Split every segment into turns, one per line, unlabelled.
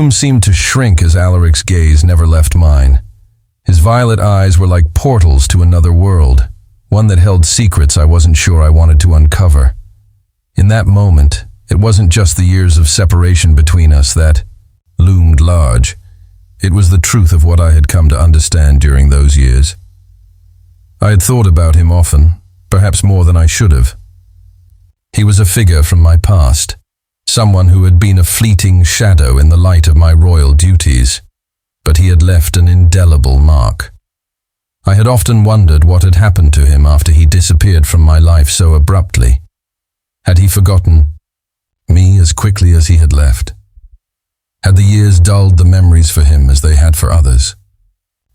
room seemed to shrink as Alaric's gaze never left mine. His violet eyes were like portals to another world, one that held secrets I wasn't sure I wanted to uncover. In that moment, it wasn't just the years of separation between us that loomed large. It was the truth of what I had come to understand during those years. I had thought about him often, perhaps more than I should have. He was a figure from my past, someone who had been a fleeting shadow in the light of my royal duties, but he had left an indelible mark. I had often wondered what had happened to him after he disappeared from my life so abruptly. Had he forgotten me as quickly as he had left? Had the years dulled the memories for him as they had for others?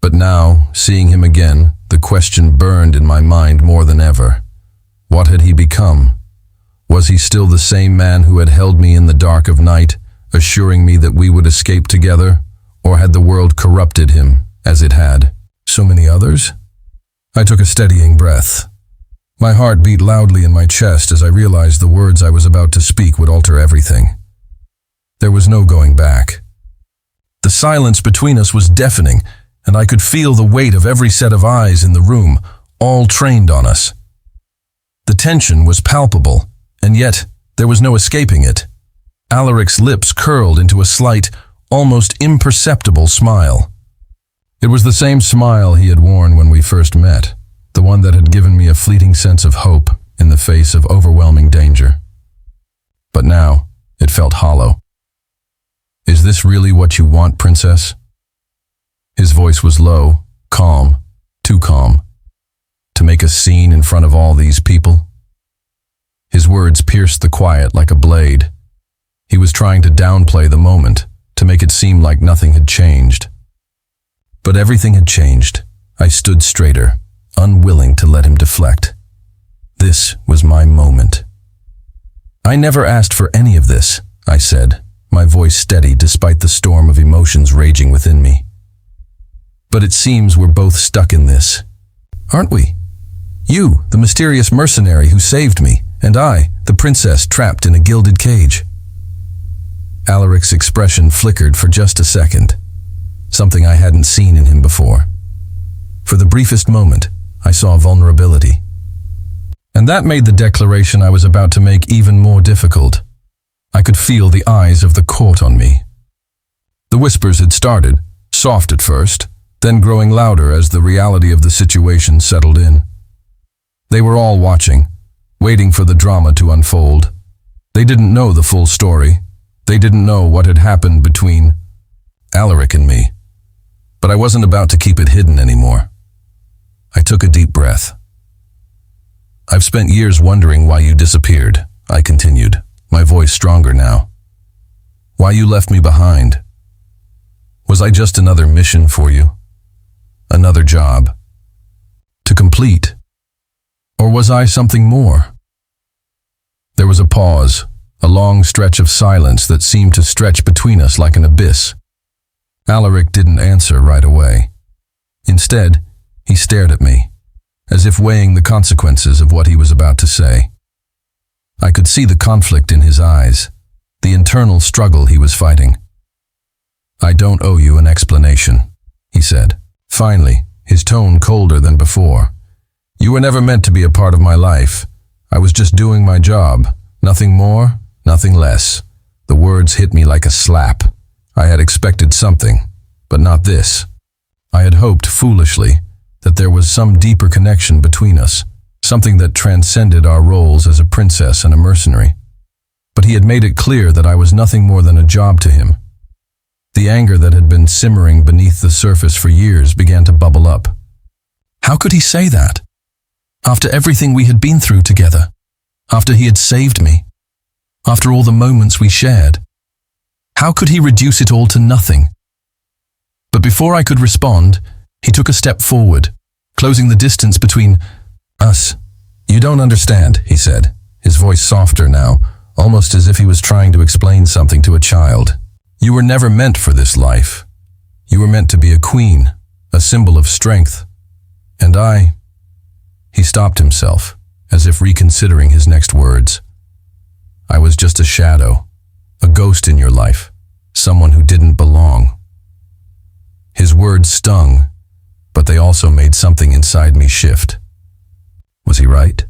But now, seeing him again, the question burned in my mind more than ever. What had he become? Was he still the same man who had held me in the dark of night, assuring me that we would escape together? Or had the world corrupted him, as it had so many others? I took a steadying breath. My heart beat loudly in my chest as I realized the words I was about to speak would alter everything. There was no going back. The silence between us was deafening, and I could feel the weight of every set of eyes in the room, all trained on us. The tension was palpable, and yet there was no escaping it. Alaric's lips curled into a slight, almost imperceptible smile. It was the same smile he had worn when we first met, the one that had given me a fleeting sense of hope in the face of overwhelming danger. But now, it felt hollow. "Is this really what you want, Princess?" His voice was low, calm, too calm. "To make a scene in front of all these people?" His words pierced the quiet like a blade. He was trying to downplay the moment, to make it seem like nothing had changed. But everything had changed. I stood straighter, unwilling to let him deflect. This was my moment. "I never asked for any of this," I said, my voice steady despite the storm of emotions raging within me. "But it seems we're both stuck in this, aren't we? You, the mysterious mercenary who saved me, and I, the princess trapped in a gilded cage." Alaric's expression flickered for just a second, something I hadn't seen in him before. For the briefest moment, I saw vulnerability. And that made the declaration I was about to make even more difficult. I could feel the eyes of the court on me. The whispers had started, soft at first, then growing louder as the reality of the situation settled in. They were all watching, waiting for the drama to unfold. They didn't know the full story. They didn't know what had happened between Alaric and me. But I wasn't about to keep it hidden anymore. I took a deep breath. "I've spent years wondering why you disappeared," I continued, my voice stronger now. "Why you left me behind. Was I just another mission for you? Another job to complete? Or was I something more?" There was a pause, a long stretch of silence that seemed to stretch between us like an abyss. Alaric didn't answer right away. Instead, he stared at me, as if weighing the consequences of what he was about to say. I could see the conflict in his eyes, the internal struggle he was fighting. "I don't owe you an explanation," he said, finally, his tone colder than before. "You were never meant to be a part of my life. I was just doing my job, nothing more, nothing less." The words hit me like a slap. I had expected something, but not this. I had hoped, foolishly, that there was some deeper connection between us, something that transcended our roles as a princess and a mercenary. But he had made it clear that I was nothing more than a job to him. The anger that had been simmering beneath the surface for years began to bubble up. How could he say that? After everything we had been through together, after he had saved me, after all the moments we shared, how could he reduce it all to nothing? But before I could respond, he took a step forward, closing the distance between us. "You don't understand," he said, his voice softer now, almost as if he was trying to explain something to a child. "You were never meant for this life. You were meant to be a queen, a symbol of strength. And I—" He stopped himself, as if reconsidering his next words. "I was just a shadow, a ghost in your life, someone who didn't belong. His words stung, but they also made something inside me shift. Was he right?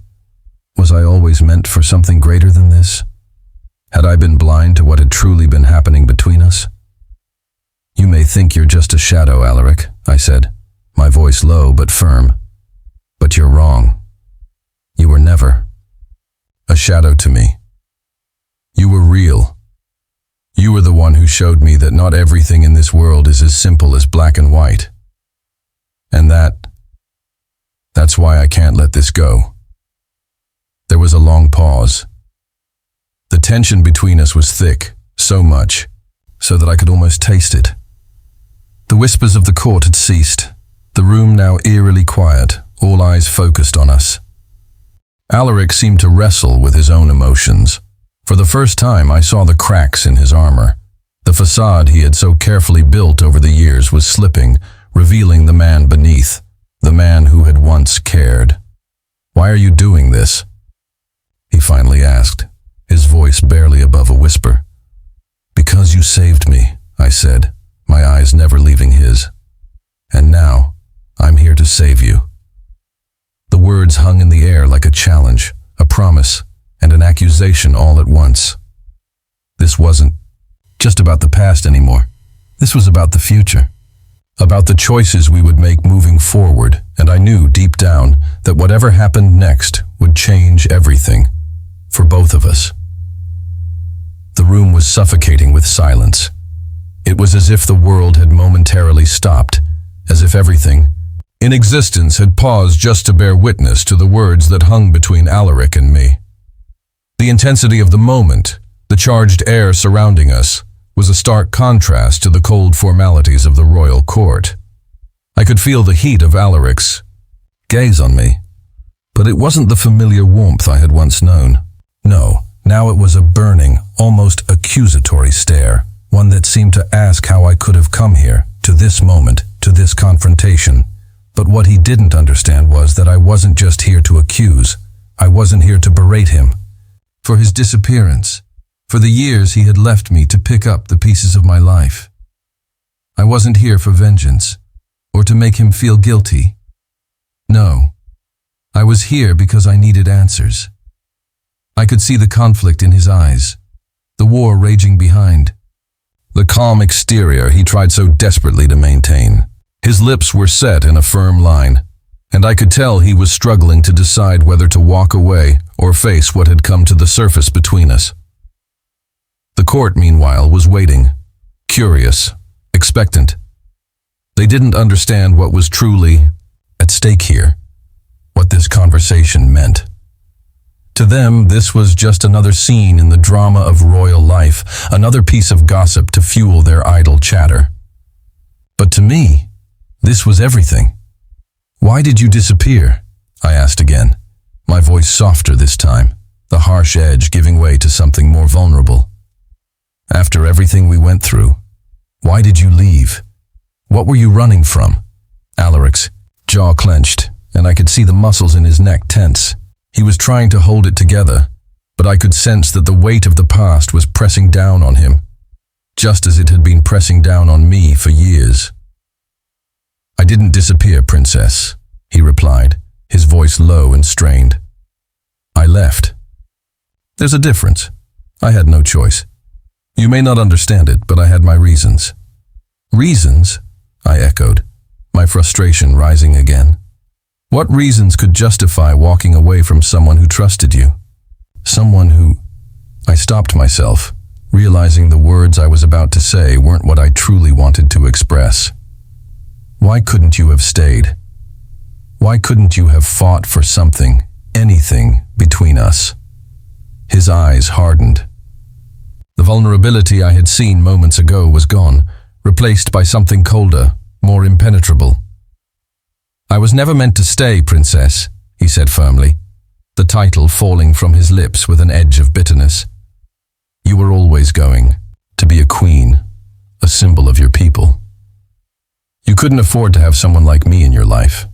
Was I always meant for something greater than this? Had I been blind to what had truly been happening between us? "You may think you're just a shadow, Alaric," I said, my voice low but firm. "But you're wrong. You were never a shadow to me. You were real. You were the one who showed me that not everything in this world is as simple as black and white. And that's why I can't let this go." There was a long pause. The tension between us was thick, so much, so that I could almost taste it. The whispers of the court had ceased, the room now eerily quiet, all eyes focused on us. Alaric seemed to wrestle with his own emotions. For the first time, I saw the cracks in his armor. The facade he had so carefully built over the years was slipping, revealing the man beneath, the man who had once cared. "Why are you doing this?" he finally asked, his voice barely above a whisper. "Because you saved me," I said, my eyes never leaving his. "And now, I'm here to save you." The words hung in the air like a challenge, a promise, and an accusation all at once. This wasn't just about the past anymore. This was about the future, about the choices we would make moving forward, and I knew deep down that whatever happened next would change everything, for both of us. The room was suffocating with silence. It was as if the world had momentarily stopped, as if everything in existence had paused just to bear witness to the words that hung between Alaric and me. The intensity of the moment, the charged air surrounding us, was a stark contrast to the cold formalities of the royal court. I could feel the heat of Alaric's gaze on me, but it wasn't the familiar warmth I had once known. No, now it was a burning, almost accusatory stare, one that seemed to ask how I could have come here, to this moment, to this confrontation. But what he didn't understand was that I wasn't just here to accuse. I wasn't here to berate him for his disappearance, for the years he had left me to pick up the pieces of my life. I wasn't here for vengeance, or to make him feel guilty. No, I was here because I needed answers. I could see the conflict in his eyes, the war raging behind, the calm exterior he tried so desperately to maintain. His lips were set in a firm line, and I could tell he was struggling to decide whether to walk away or face what had come to the surface between us. The court, meanwhile, was waiting, curious, expectant. They didn't understand what was truly at stake here, what this conversation meant. To them, this was just another scene in the drama of royal life, another piece of gossip to fuel their idle chatter. But to me, this was everything. "Why did you disappear?" I asked again, my voice softer this time, the harsh edge giving way to something more vulnerable. "After everything we went through, why did you leave? What were you running from?" Alaric's jaw clenched, and I could see the muscles in his neck tense. He was trying to hold it together, but I could sense that the weight of the past was pressing down on him, just as it had been pressing down on me for years. "I didn't disappear, Princess," he replied, his voice low and strained. "I left. There's a difference. I had no choice. You may not understand it, but I had my reasons." "Reasons?" I echoed, my frustration rising again. "What reasons could justify walking away from someone who trusted you? Someone who—" I stopped myself, realizing the words I was about to say weren't what I truly wanted to express. "Why couldn't you have stayed? Why couldn't you have fought for something, anything, between us?" His eyes hardened. The vulnerability I had seen moments ago was gone, replaced by something colder, more impenetrable. "I was never meant to stay, Princess," he said firmly, the title falling from his lips with an edge of bitterness. "You were always going to be a queen, a symbol of your people. You couldn't afford to have someone like me in your life.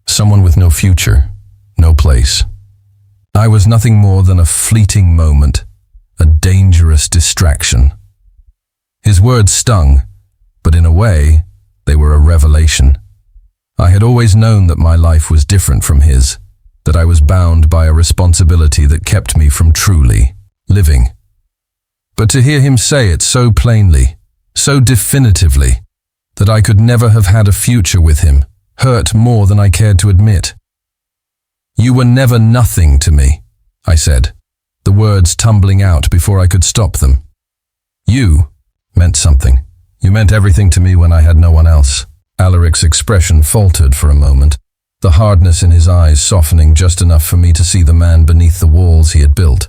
Someone with no future, no place. I was nothing more than a fleeting moment, a dangerous distraction." His words stung, but in a way, they were a revelation. I had always known that my life was different from his, that I was bound by a responsibility that kept me from truly living. But to hear him say it so plainly, so definitively, that I could never have had a future with him, hurt more than I cared to admit. "You were never nothing to me," I said, the words tumbling out before I could stop them. "You meant something. You meant everything to me when I had no one else." Alaric's expression faltered for a moment, the hardness in his eyes softening just enough for me to see the man beneath the walls he had built.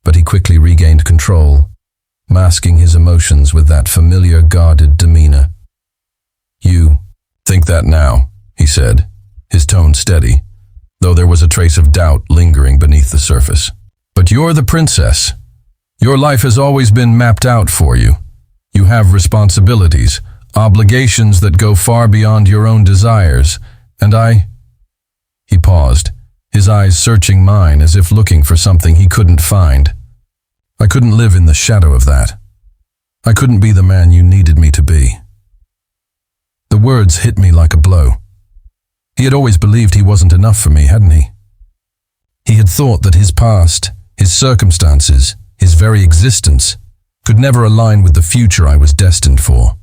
But he quickly regained control, masking his emotions with that familiar guarded demeanor. "You think that now," he said, his tone steady, though there was a trace of doubt lingering beneath the surface. "But you're the princess. Your life has always been mapped out for you. You have responsibilities, obligations that go far beyond your own desires, and I—" He paused, his eyes searching mine as if looking for something he couldn't find. "I couldn't live in the shadow of that. I couldn't be the man you needed me to be." The words hit me like a blow. He had always believed he wasn't enough for me, hadn't he? He had thought that his past, his circumstances, his very existence, could never align with the future I was destined for.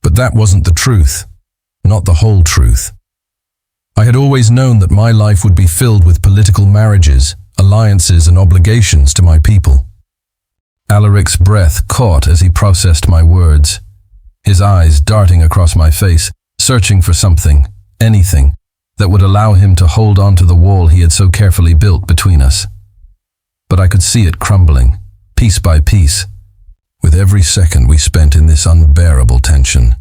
But that wasn't the truth, not the whole truth. I had always known that my life would be filled with political marriages, alliances, and obligations to my people. Alaric's breath caught as he processed my words, his eyes darting across my face, searching for something, anything, that would allow him to hold on to the wall he had so carefully built between us. But I could see it crumbling, piece by piece, with every second we spent in this unbearable tension.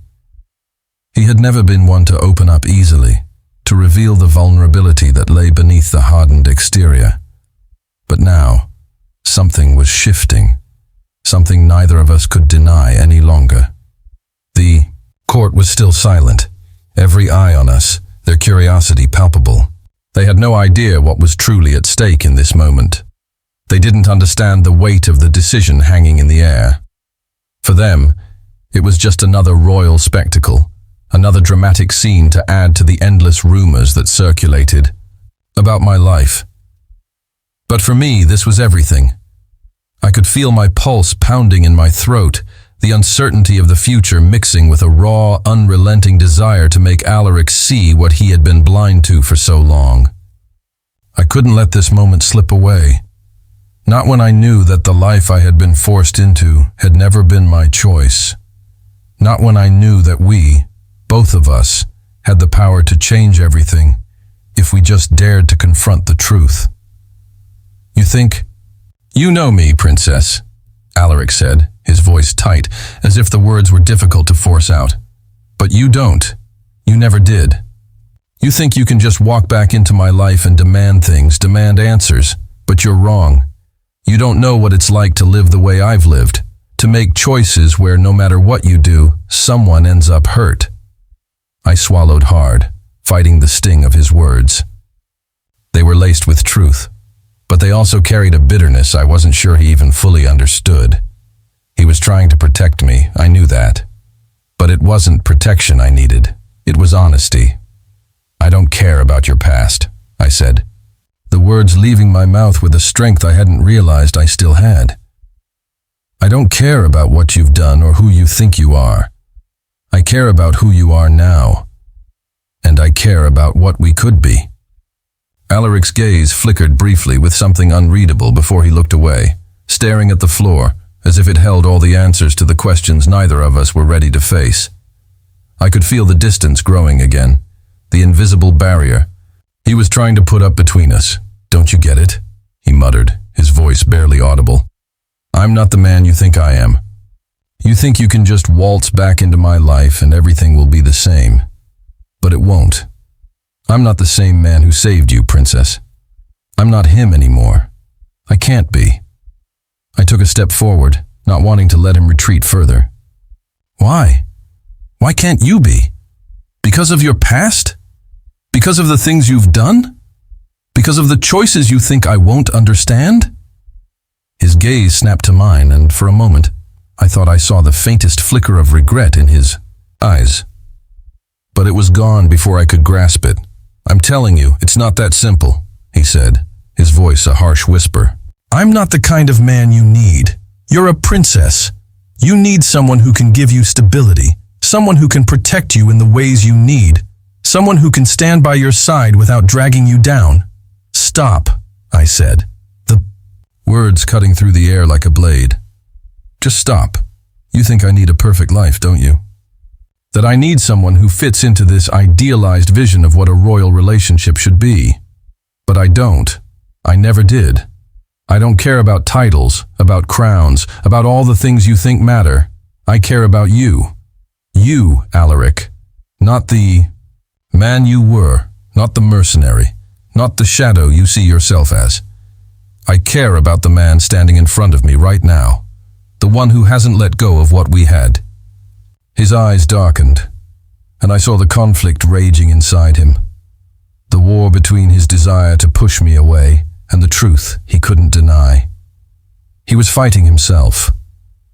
He had never been one to open up easily, to reveal the vulnerability that lay beneath the hardened exterior. But now, something was shifting, something neither of us could deny any longer. The court was still silent, every eye on us, their curiosity palpable. They had no idea what was truly at stake in this moment. They didn't understand the weight of the decision hanging in the air. For them, it was just another royal spectacle, another dramatic scene to add to the endless rumors that circulated about my life. But for me, this was everything. I could feel my pulse pounding in my throat, the uncertainty of the future mixing with a raw, unrelenting desire to make Alaric see what he had been blind to for so long. I couldn't let this moment slip away. Not when I knew that the life I had been forced into had never been my choice. Not when I knew that we, both of us, had the power to change everything if we just dared to confront the truth. "You think, you know me, princess," Alaric said, his voice tight, as if the words were difficult to force out. "But you don't. You never did. You think you can just walk back into my life and demand things, demand answers, but you're wrong. You don't know what it's like to live the way I've lived, to make choices where no matter what you do, someone ends up hurt." I swallowed hard, fighting the sting of his words. They were laced with truth, but they also carried a bitterness I wasn't sure he even fully understood. He was trying to protect me, I knew that. But it wasn't protection I needed, it was honesty. "I don't care about your past," I said, the words leaving my mouth with a strength I hadn't realized I still had. "I don't care about what you've done or who you think you are. I care about who you are now. And I care about what we could be." Alaric's gaze flickered briefly with something unreadable before he looked away, staring at the floor, as if it held all the answers to the questions neither of us were ready to face. I could feel the distance growing again, the invisible barrier he was trying to put up between us. "Don't you get it?" he muttered, his voice barely audible. "I'm not the man you think I am. You think you can just waltz back into my life and everything will be the same. But it won't. I'm not the same man who saved you, princess. I'm not him anymore. I can't be." I took a step forward, not wanting to let him retreat further. "Why? Why can't you be? Because of your past? Because of the things you've done? Because of the choices you think I won't understand?" His gaze snapped to mine, and for a moment, I thought I saw the faintest flicker of regret in his eyes. But it was gone before I could grasp it. "I'm telling you, it's not that simple," he said, his voice a harsh whisper. "I'm not the kind of man you need. You're a princess. You need someone who can give you stability, someone who can protect you in the ways you need, someone who can stand by your side without dragging you down." "Stop," I said, the words cutting through the air like a blade. "Just stop. You think I need a perfect life, don't you? That I need someone who fits into this idealized vision of what a royal relationship should be. But I don't. I never did. I don't care about titles, about crowns, about all the things you think matter. I care about you. You, Alaric. Not the man you were, not the mercenary, not the shadow you see yourself as. I care about the man standing in front of me right now, the one who hasn't let go of what we had." His eyes darkened, and I saw the conflict raging inside him. The war between his desire to push me away and the truth he couldn't deny. He was fighting himself,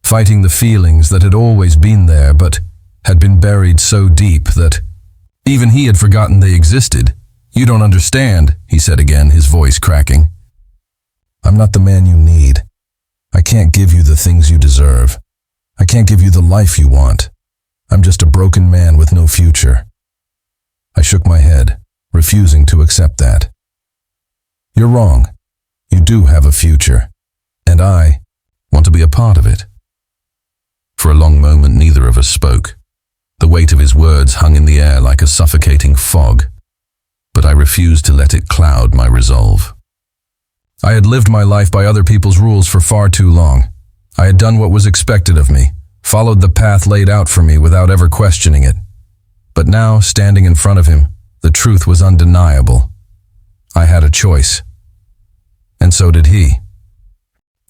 fighting the feelings that had always been there but had been buried so deep that even he had forgotten they existed. "You don't understand," he said again, his voice cracking. "I'm not the man you need. I can't give you the things you deserve. I can't give you the life you want. I'm just a broken man with no future." I shook my head, refusing to accept that. "You're wrong. You do have a future, and I want to be a part of it." For a long moment, neither of us spoke. The weight of his words hung in the air like a suffocating fog, but I refused to let it cloud my resolve. I had lived my life by other people's rules for far too long. I had done what was expected of me, followed the path laid out for me without ever questioning it. But now, standing in front of him, the truth was undeniable. I had a choice. And so did he.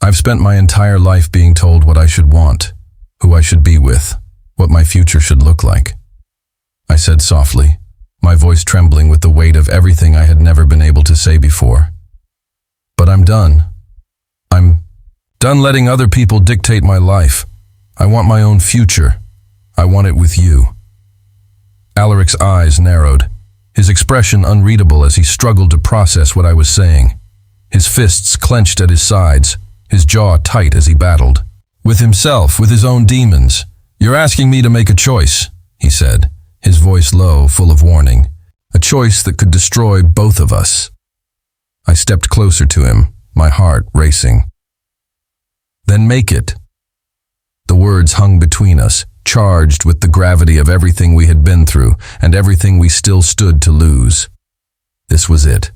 I've spent my entire life being told what I should want, who I should be with, what my future should look like. I said softly, my voice trembling with the weight of everything I had never been able to say before. "But I'm done. I'm done letting other people dictate my life. I want my own future. I want it with you." Alaric's eyes narrowed, his expression unreadable as he struggled to process what I was saying. His fists clenched at his sides, his jaw tight as he battled. With himself, with his own demons. "You're asking me to make a choice," he said, his voice low, full of warning. "A choice that could destroy both of us." I stepped closer to him, my heart racing. "Then make it." The words hung between us, charged with the gravity of everything we had been through and everything we still stood to lose. This was it.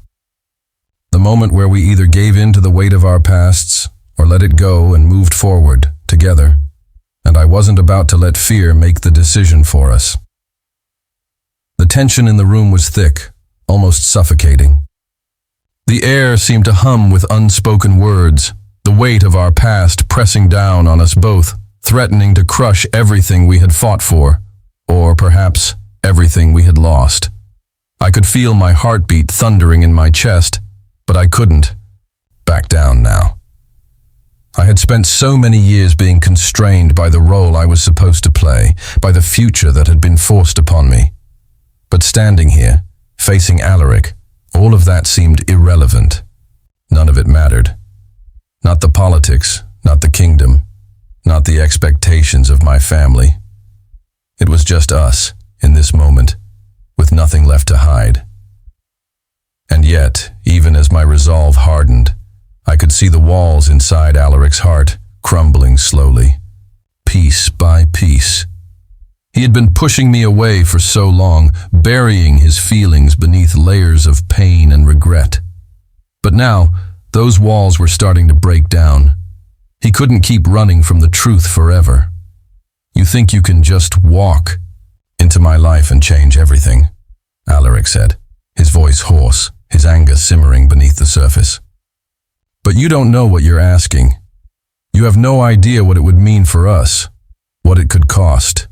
The moment where we either gave in to the weight of our pasts or let it go and moved forward together, and I wasn't about to let fear make the decision for us. The tension in the room was thick, almost suffocating. The air seemed to hum with unspoken words, the weight of our past pressing down on us both, threatening to crush everything we had fought for, or perhaps everything we had lost. I could feel my heartbeat thundering in my chest, but I couldn't back down now. I had spent so many years being constrained by the role I was supposed to play, by the future that had been forced upon me. But standing here, facing Alaric, all of that seemed irrelevant. None of it mattered. Not the politics, not the kingdom, not the expectations of my family. It was just us, in this moment, with nothing left to hide. And yet, even as my resolve hardened, I could see the walls inside Alaric's heart crumbling slowly, piece by piece. He had been pushing me away for so long, burying his feelings beneath layers of pain and regret. But now, those walls were starting to break down. He couldn't keep running from the truth forever. "You think you can just walk into my life and change everything," Alaric said, his voice hoarse, his anger simmering beneath the surface. "But you don't know what you're asking. You have no idea what it would mean for us, what it could cost."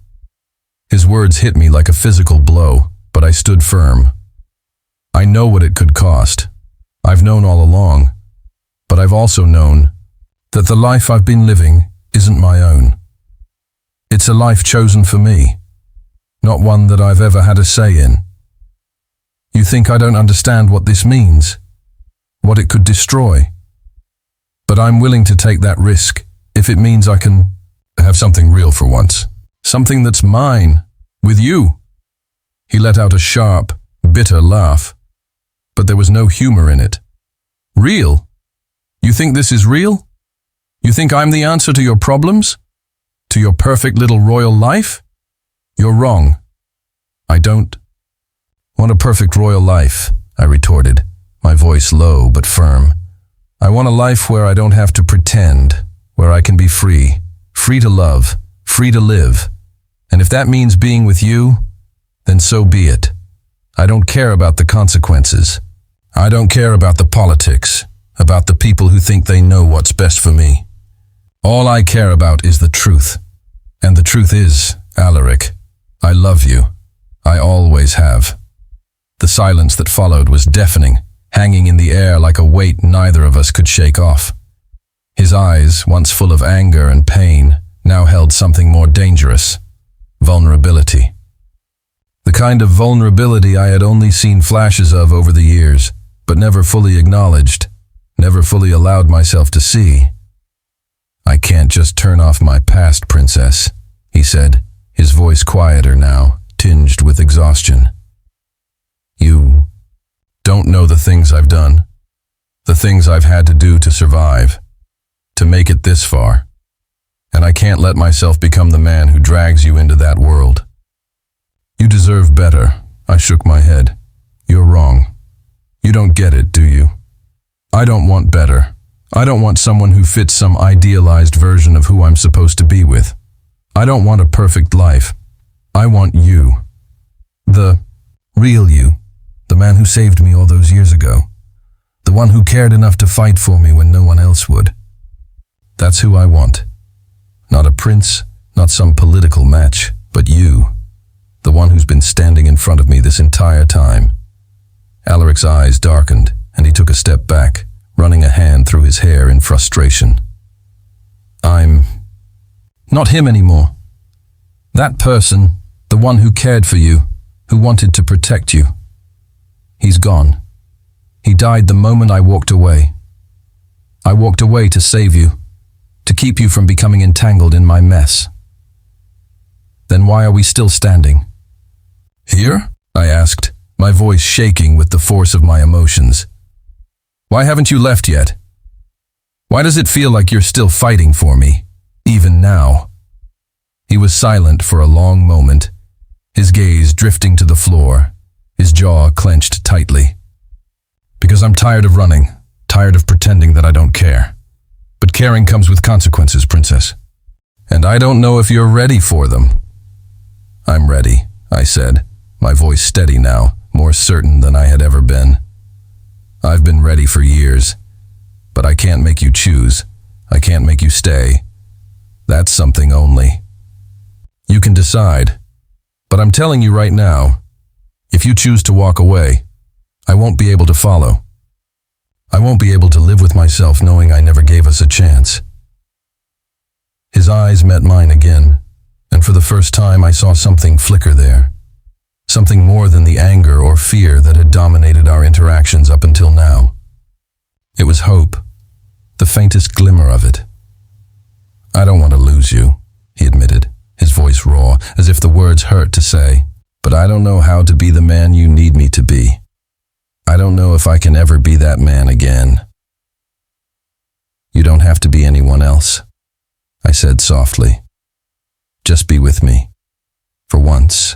His words hit me like a physical blow, but I stood firm. "I know what it could cost. I've known all along, but I've also known that the life I've been living isn't my own. It's a life chosen for me, not one that I've ever had a say in. You think I don't understand what this means, what it could destroy? But I'm willing to take that risk if it means I can have something real for once. Something that's mine, with you. He let out a sharp, bitter laugh, but there was no humor in it. Real? You think this is real? You think I'm the answer to your problems? To your perfect little royal life? You're wrong. I don't want a perfect royal life, I retorted, my voice low but firm. I want a life where I don't have to pretend, where I can be free, free to love, free to live. And if that means being with you, then so be it. I don't care about the consequences. I don't care about the politics, about the people who think they know what's best for me. All I care about is the truth. And the truth is, Alaric, I love you. I always have. The silence that followed was deafening, hanging in the air like a weight neither of us could shake off. His eyes, once full of anger and pain, now held something more dangerous: vulnerability. The kind of vulnerability I had only seen flashes of over the years, but never fully acknowledged, never fully allowed myself to see. I can't just turn off my past, princess, he said, his voice quieter now, tinged with exhaustion. You don't know the things I've done, the things I've had to do to survive, to make it this far. And I can't let myself become the man who drags you into that world. You deserve better, I shook my head. You're wrong. You don't get it, do you? I don't want better. I don't want someone who fits some idealized version of who I'm supposed to be with. I don't want a perfect life. I want you. The real you. The man who saved me all those years ago. The one who cared enough to fight for me when no one else would. That's who I want. Not a prince, not some political match, but you. The one who's been standing in front of me this entire time. Alaric's eyes darkened, and he took a step back, running a hand through his hair in frustration. I'm not him anymore. That person, the one who cared for you, who wanted to protect you. He's gone. He died the moment I walked away. I walked away to save you, to keep you from becoming entangled in my mess. Then why are we still standing? Here? I asked, my voice shaking with the force of my emotions. Why haven't you left yet? Why does it feel like you're still fighting for me, even now? He was silent for a long moment, his gaze drifting to the floor, his jaw clenched tightly. Because I'm tired of running, tired of pretending that I don't care. But caring comes with consequences, princess. And I don't know if you're ready for them. I'm ready, I said, my voice steady now, more certain than I had ever been. I've been ready for years, but I can't make you choose. I can't make you stay. That's something only. You can decide, but I'm telling you right now, if you choose to walk away, I won't be able to follow. I won't be able to live with myself knowing I never gave us a chance. His eyes met mine again, and for the first time I saw something flicker there. Something more than the anger or fear that had dominated our interactions up until now. It was hope, the faintest glimmer of it. I don't want to lose you, he admitted, his voice raw, as if the words hurt to say, but I don't know how to be the man you need me to be. I don't know if I can ever be that man again. You don't have to be anyone else, I said softly. Just be with me. For once,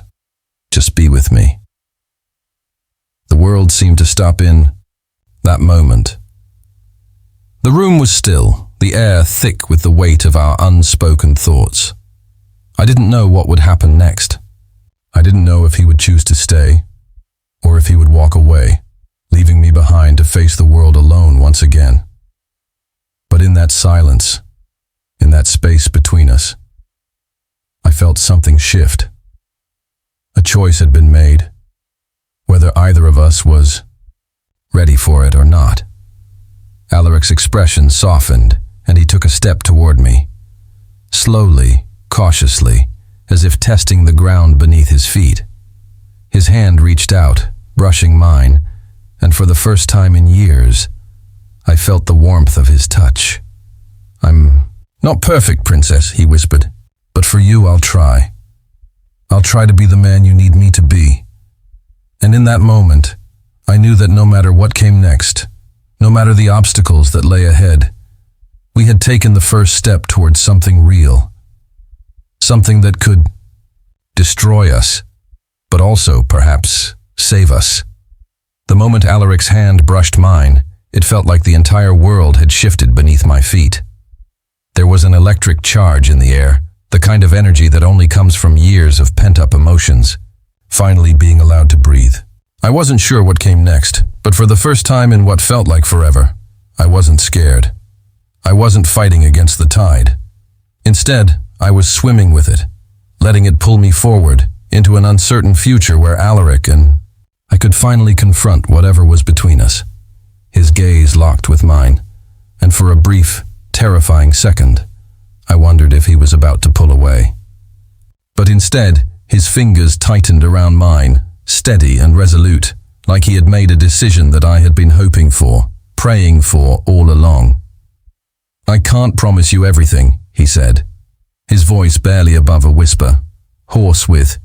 just be with me. The world seemed to stop in that moment. The room was still, the air thick with the weight of our unspoken thoughts. I didn't know what would happen next. I didn't know if he would choose to stay, or if he would walk away, leaving me behind to face the world alone once again. But in that silence, in that space between us, I felt something shift. A choice had been made, whether either of us was ready for it or not. Alaric's expression softened, and he took a step toward me. Slowly, cautiously, as if testing the ground beneath his feet. His hand reached out, brushing mine, and for the first time in years, I felt the warmth of his touch. "I'm not perfect, Princess," he whispered, "but for you I'll try. I'll try to be the man you need me to be." And in that moment, I knew that no matter what came next, no matter the obstacles that lay ahead, we had taken the first step towards something real. Something that could destroy us, but also, perhaps, save us. The moment Alaric's hand brushed mine, it felt like the entire world had shifted beneath my feet. There was an electric charge in the air, the kind of energy that only comes from years of pent-up emotions, finally being allowed to breathe. I wasn't sure what came next, but for the first time in what felt like forever, I wasn't scared. I wasn't fighting against the tide. Instead, I was swimming with it, letting it pull me forward into an uncertain future where Alaric and I could finally confront whatever was between us. His gaze locked with mine, and for a brief, terrifying second, I wondered if he was about to pull away. But instead, his fingers tightened around mine, steady and resolute, like he had made a decision that I had been hoping for, praying for all along. "I can't promise you everything," he said, his voice barely above a whisper, hoarse with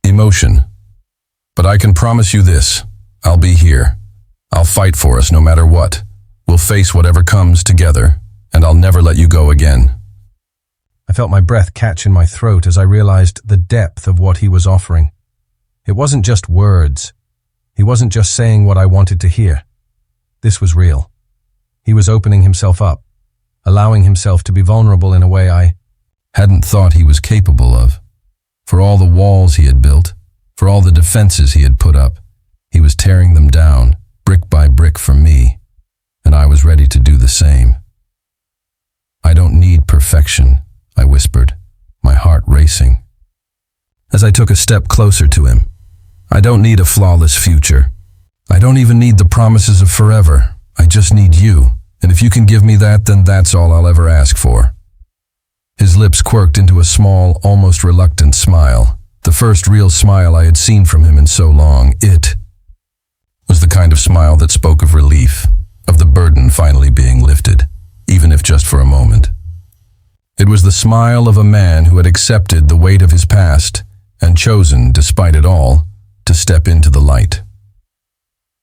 emotion. "But I can promise you this, I'll be here. I'll fight for us no matter what. We'll face whatever comes together, and I'll never let you go again." I felt my breath catch in my throat as I realized the depth of what he was offering. It wasn't just words. He wasn't just saying what I wanted to hear. This was real. He was opening himself up, allowing himself to be vulnerable in a way I hadn't thought he was capable of. For all the walls he had built, for all the defenses he had put up, he was tearing them down, brick by brick for me, and I was ready to do the same. "I don't need perfection," I whispered, my heart racing. As I took a step closer to him, "I don't need a flawless future. I don't even need the promises of forever. I just need you, and if you can give me that, then that's all I'll ever ask for." His lips quirked into a small, almost reluctant smile, the first real smile I had seen from him in so long. It was the kind of smile that spoke of relief, of the burden finally being lifted, even if just for a moment. It was the smile of a man who had accepted the weight of his past and chosen, despite it all, to step into the light.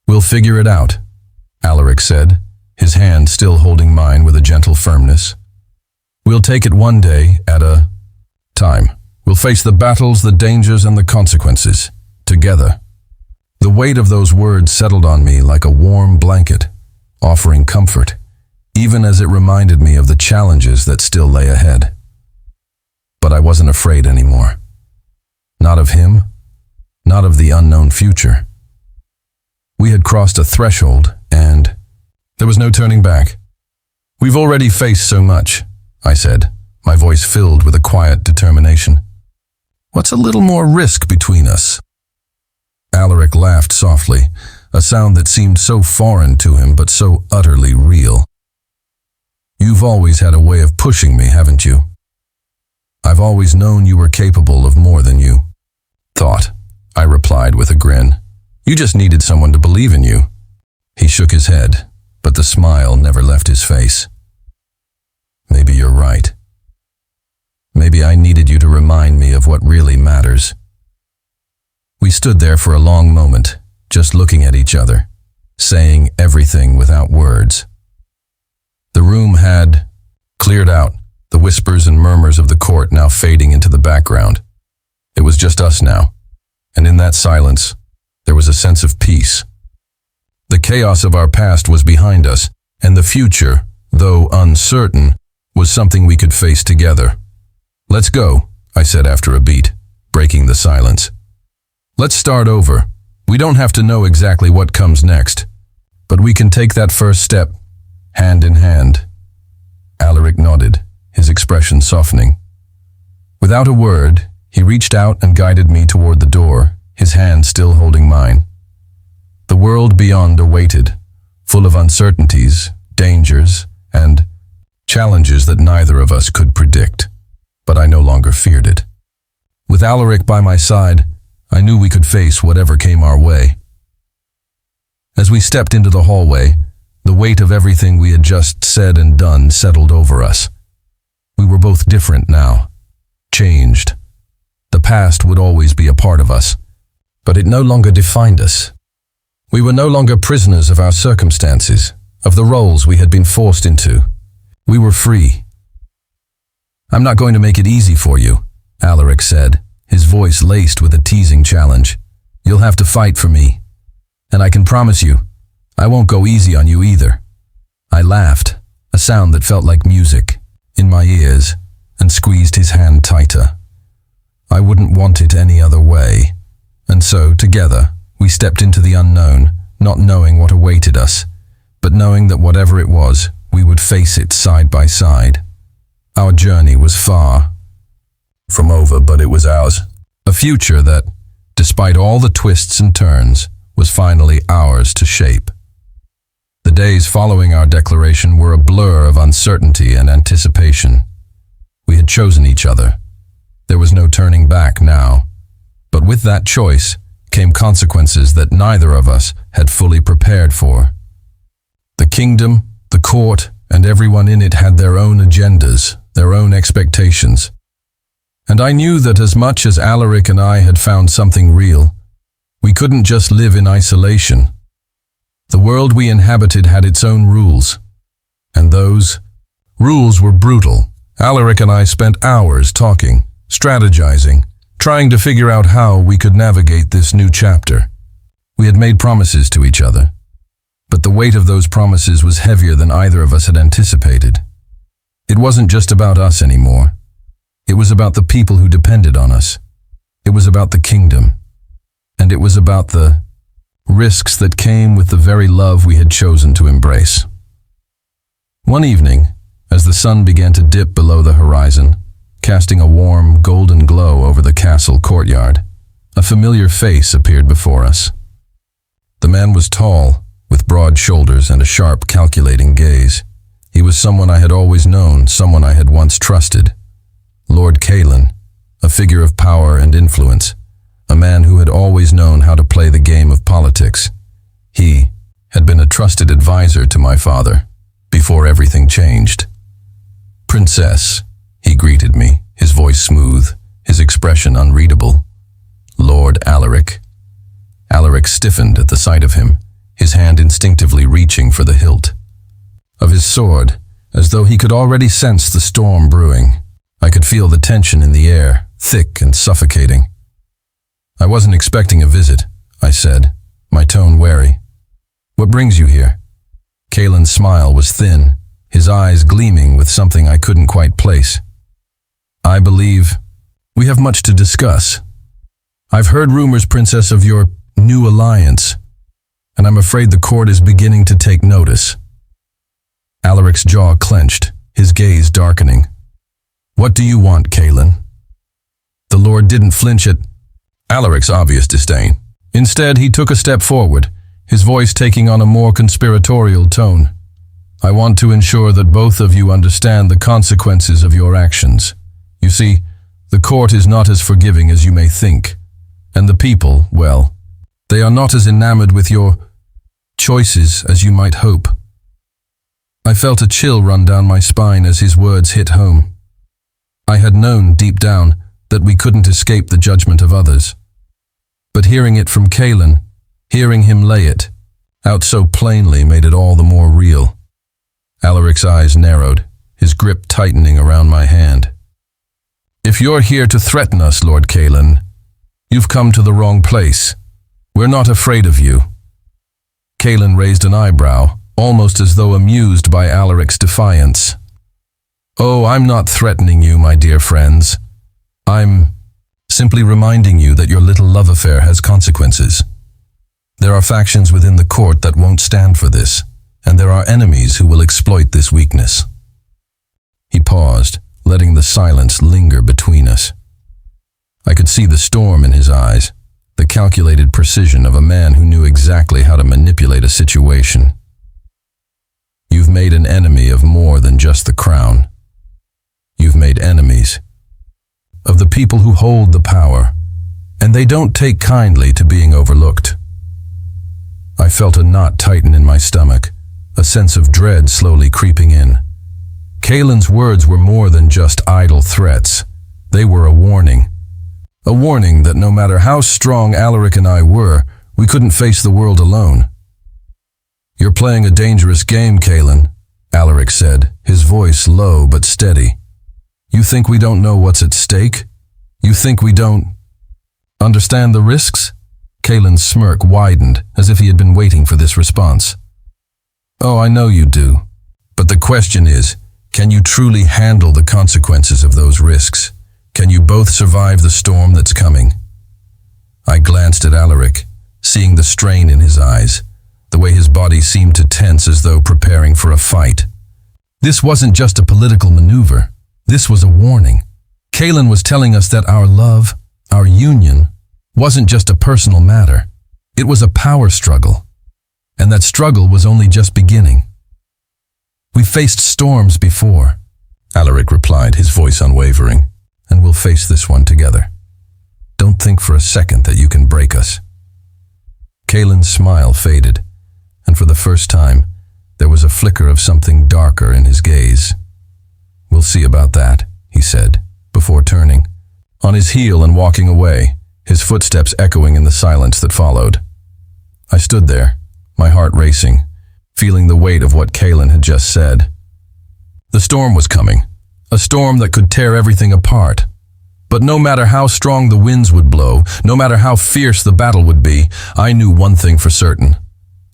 "We'll figure it out," Alaric said, his hand still holding mine with a gentle firmness. "We'll take it one day at a time. We'll face the battles, the dangers, and the consequences, together." The weight of those words settled on me like a warm blanket, offering comfort, even as it reminded me of the challenges that still lay ahead. But I wasn't afraid anymore. Not of him, not of the unknown future. We had crossed a threshold, and there was no turning back. "We've already faced so much," I said, my voice filled with a quiet determination. "What's a little more risk between us?" Alaric laughed softly, a sound that seemed so foreign to him but so utterly real. "You've always had a way of pushing me, haven't you? I've always known you were capable of more than you thought," I replied with a grin. "You just needed someone to believe in you." He shook his head, but the smile never left his face. "Maybe you're right. Maybe I needed you to remind me of what really matters." We stood there for a long moment, just looking at each other, saying everything without words. The room had cleared out, the whispers and murmurs of the court now fading into the background. It was just us now, and in that silence, there was a sense of peace. The chaos of our past was behind us, and the future, though uncertain, was something we could face together. "Let's go," I said after a beat, breaking the silence. "Let's start over. We don't have to know exactly what comes next, but we can take that first step, hand in hand." Alaric nodded, his expression softening. Without a word, he reached out and guided me toward the door, his hand still holding mine. The world beyond awaited, full of uncertainties, dangers, and challenges that neither of us could predict. but I no longer feared it. With Alaric by my side, I knew we could face whatever came our way. As we stepped into the hallway, the weight of everything we had just said and done settled over us. We were both different now, changed. The past would always be a part of us, but it no longer defined us. We were no longer prisoners of our circumstances, of the roles we had been forced into. We were free. "I'm not going to make it easy for you," Alaric said, his voice laced with a teasing challenge. "You'll have to fight for me. And I can promise you, I won't go easy on you either." I laughed, a sound that felt like music, in my ears, and squeezed his hand tighter. I wouldn't want it any other way. And so, together, we stepped into the unknown, not knowing what awaited us, but knowing that whatever it was, we would face it side by side. Our journey was far from over, but it was ours. A future that, despite all the twists and turns, was finally ours to shape. The days following our declaration were a blur of uncertainty and anticipation. We had chosen each other. There was no turning back now. But with that choice came consequences that neither of us had fully prepared for. The kingdom, the court, and everyone in it had their own agendas, their own expectations. And I knew that as much as Alaric and I had found something real, we couldn't just live in isolation. The world we inhabited had its own rules, and those rules were brutal. Alaric and I spent hours talking, strategizing, trying to figure out how we could navigate this new chapter. We had made promises to each other, but the weight of those promises was heavier than either of us had anticipated. It wasn't just about us anymore. It was about the people who depended on us. It was about the kingdom. And it was about the risks that came with the very love we had chosen to embrace. One evening, as the sun began to dip below the horizon, casting a warm, golden glow over the castle courtyard, a familiar face appeared before us. The man was tall, with broad shoulders and a sharp, calculating gaze. He was someone I had always known, someone I had once trusted. Lord Kaelan, a figure of power and influence, a man who had always known how to play the game of politics. He had been a trusted advisor to my father, before everything changed. "Princess," he greeted me, his voice smooth, his expression unreadable. "Lord Alaric." Alaric stiffened at the sight of him, his hand instinctively reaching for the hilt of his sword, as though he could already sense the storm brewing. I could feel the tension in the air, thick and suffocating. "I wasn't expecting a visit," I said, my tone wary. "What brings you here?" Kaelan's smile was thin, his eyes gleaming with something I couldn't quite place. "I believe we have much to discuss. I've heard rumors, Princess, of your new alliance, and I'm afraid the court is beginning to take notice." Alaric's jaw clenched, his gaze darkening. "What do you want, Kaelan?" The Lord didn't flinch at Alaric's obvious disdain. Instead, he took a step forward, his voice taking on a more conspiratorial tone. "I want to ensure that both of you understand the consequences of your actions. You see, the court is not as forgiving as you may think, and the people, well, they are not as enamored with your choices as you might hope." I felt a chill run down my spine as his words hit home. I had known, deep down, that we couldn't escape the judgment of others. But hearing it from Kaelan, hearing him lay it out so plainly, made it all the more real. Alaric's eyes narrowed, his grip tightening around my hand. "If you're here to threaten us, Lord Kaelan, you've come to the wrong place. We're not afraid of you." Kaelan raised an eyebrow, almost as though amused by Alaric's defiance. "Oh, I'm not threatening you, my dear friends. I'm simply reminding you that your little love affair has consequences. There are factions within the court that won't stand for this, and there are enemies who will exploit this weakness." He paused, letting the silence linger between us. I could see the storm in his eyes, the calculated precision of a man who knew exactly how to manipulate a situation. "You've made an enemy of more than just the crown. You've made enemies of the people who hold the power, and they don't take kindly to being overlooked. I felt a knot tighten in my stomach, a sense of dread slowly creeping in. Kaelan's words were more than just idle threats. They were a warning. A warning that no matter how strong Alaric and I were, we couldn't face the world alone. "You're playing a dangerous game, Kaelan," Alaric said, his voice low but steady. "You think we don't know what's at stake? You think we don't understand the risks?" Kaelan's smirk widened, as if he had been waiting for this response. "Oh, I know you do. But the question is, can you truly handle the consequences of those risks? Can you both survive the storm that's coming?" I glanced at Alaric, seeing the strain in his eyes, the way his body seemed to tense as though preparing for a fight. This wasn't just a political maneuver. This was a warning. Kaelan was telling us that our love, our union, wasn't just a personal matter. It was a power struggle. And that struggle was only just beginning. "We faced storms before," Alaric replied, his voice unwavering, "and we'll face this one together. Don't think for a second that you can break us." Kaelan's smile faded, and for the first time, there was a flicker of something darker in his gaze. "We'll see about that," he said, before turning, on his heel and walking away, his footsteps echoing in the silence that followed. I stood there, my heart racing, feeling the weight of what Kaelan had just said. The storm was coming, a storm that could tear everything apart. But no matter how strong the winds would blow, no matter how fierce the battle would be, I knew one thing for certain.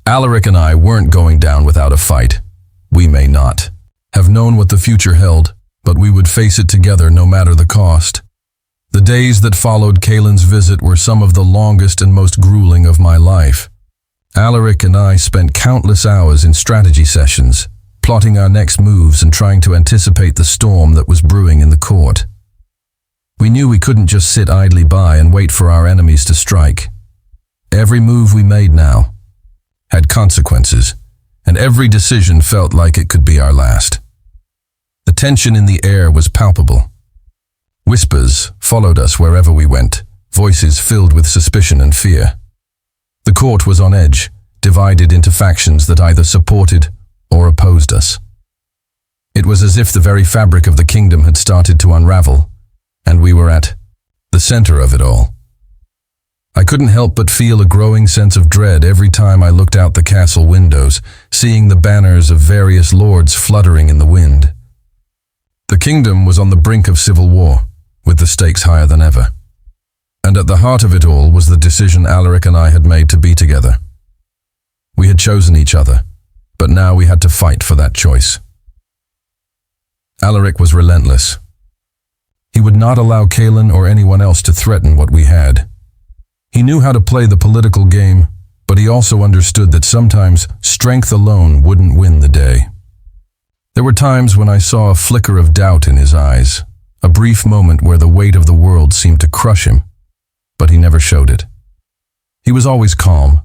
Alaric and I weren't going down without a fight. We may not have known what the future held, but we would face it together no matter the cost. The days that followed Kaelan's visit were some of the longest and most grueling of my life. Alaric and I spent countless hours in strategy sessions, plotting our next moves and trying to anticipate the storm that was brewing in the court. We knew we couldn't just sit idly by and wait for our enemies to strike. Every move we made now had consequences, and every decision felt like it could be our last. The tension in the air was palpable. Whispers followed us wherever we went, voices filled with suspicion and fear. The court was on edge, divided into factions that either supported or opposed us. It was as if the very fabric of the kingdom had started to unravel, and we were at the center of it all. I couldn't help but feel a growing sense of dread every time I looked out the castle windows, seeing the banners of various lords fluttering in the wind. The kingdom was on the brink of civil war, with the stakes higher than ever. And at the heart of it all was the decision Alaric and I had made to be together. We had chosen each other, but now we had to fight for that choice. Alaric was relentless. He would not allow Kaelan or anyone else to threaten what we had. He knew how to play the political game, but he also understood that sometimes strength alone wouldn't win the day. There were times when I saw a flicker of doubt in his eyes, a brief moment where the weight of the world seemed to crush him, but he never showed it. He was always calm,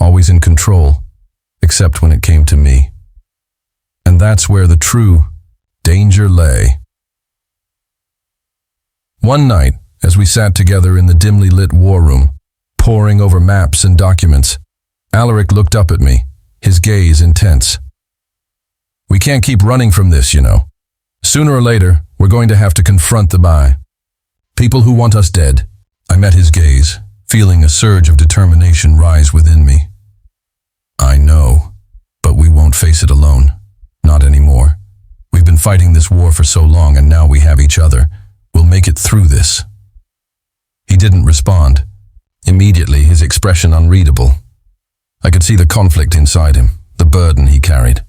always in control, except when it came to me. And that's where the true danger lay. One night, as we sat together in the dimly lit war room, poring over maps and documents, Alaric looked up at me, his gaze intense. "We can't keep running from this, you know. Sooner or later, we're going to have to confront the people who want us dead." I met his gaze, feeling a surge of determination rise within me. "I know, but we won't face it alone. Not anymore. We've been fighting this war for so long, and now we have each other. We'll make it through this." He didn't respond. Immediately, his expression unreadable. I could see the conflict inside him, the burden he carried.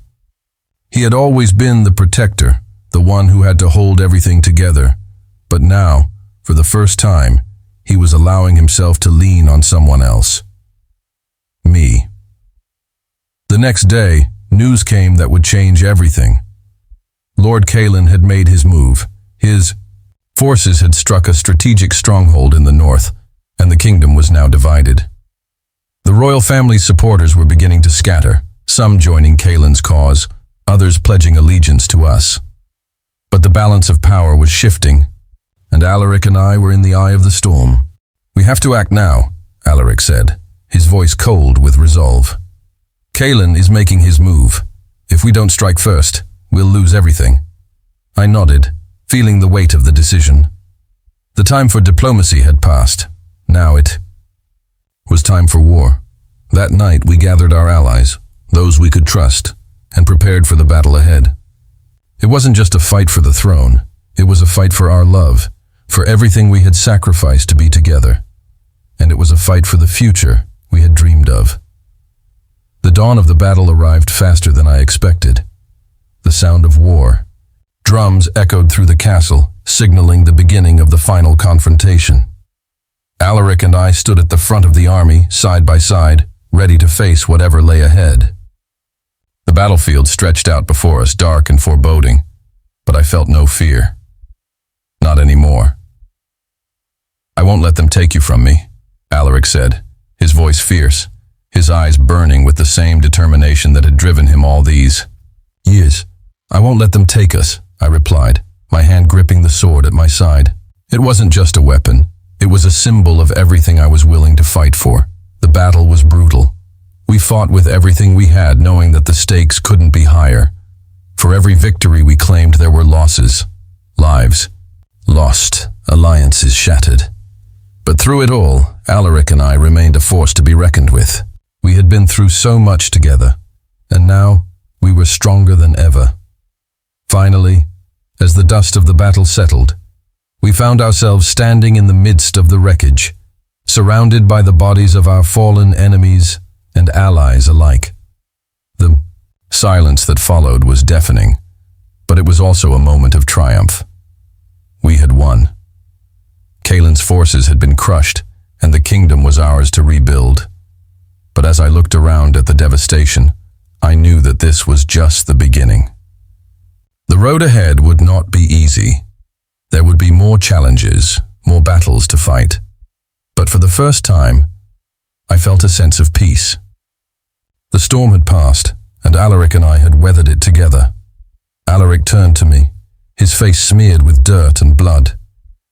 He had always been the protector, the one who had to hold everything together. But now, for the first time, he was allowing himself to lean on someone else. Me. The next day, news came that would change everything. Lord Kaelan had made his move. His forces had struck a strategic stronghold in the north, and the kingdom was now divided. The royal family's supporters were beginning to scatter, some joining Kaelan's cause, others pledging allegiance to us. But the balance of power was shifting. and Alaric and I were in the eye of the storm. "We have to act now," Alaric said, his voice cold with resolve. "Kaelan is making his move. If we don't strike first, we'll lose everything." I nodded, feeling the weight of the decision. The time for diplomacy had passed. Now it was time for war. That night we gathered our allies, those we could trust, and prepared for the battle ahead. It wasn't just a fight for the throne. It was a fight for our love, for everything we had sacrificed to be together. And it was a fight for the future we had dreamed of. The dawn of the battle arrived faster than I expected. The sound of war. Drums echoed through the castle, signaling the beginning of the final confrontation. Alaric and I stood at the front of the army, side by side, ready to face whatever lay ahead. The battlefield stretched out before us, dark and foreboding, but I felt no fear. Not anymore. "I won't let them take you from me," Alaric said, his voice fierce, his eyes burning with the same determination that had driven him all these years. "I won't let them take us," I replied, my hand gripping the sword at my side. It wasn't just a weapon. It was a symbol of everything I was willing to fight for. The battle was brutal. We fought with everything we had, knowing that the stakes couldn't be higher. For every victory we claimed, there were losses. Lives lost, alliances shattered. But through it all, Alaric and I remained a force to be reckoned with. We had been through so much together, and now we were stronger than ever. Finally, as the dust of the battle settled, we found ourselves standing in the midst of the wreckage, surrounded by the bodies of our fallen enemies and allies alike. The silence that followed was deafening, but it was also a moment of triumph. We had won. Kaelan's forces had been crushed, and the kingdom was ours to rebuild. But as I looked around at the devastation, I knew that this was just the beginning. The road ahead would not be easy. There would be more challenges, more battles to fight. But for the first time, I felt a sense of peace. The storm had passed, and Alaric and I had weathered it together. Alaric turned to me, his face smeared with dirt and blood,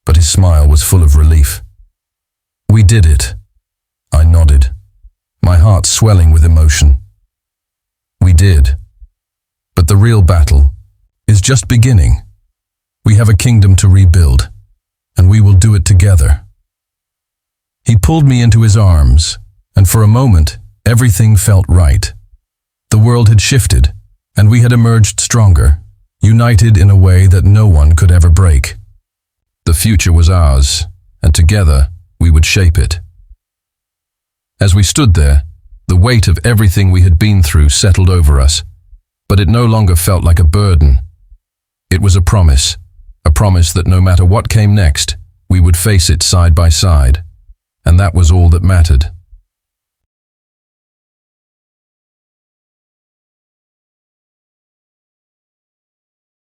but his smile was full of relief. "We did it," I nodded, my heart swelling with emotion. "We did. But the real battle is just beginning. We have a kingdom to rebuild, and we will do it together." He pulled me into his arms, and for a moment, everything felt right. The world had shifted, and we had emerged stronger, united in a way that no one could ever break. The future was ours, and together we would shape it. As we stood there, the weight of everything we had been through settled over us, but it no longer felt like a burden. It was a promise that no matter what came next, we would face it side by side, and that was all that mattered.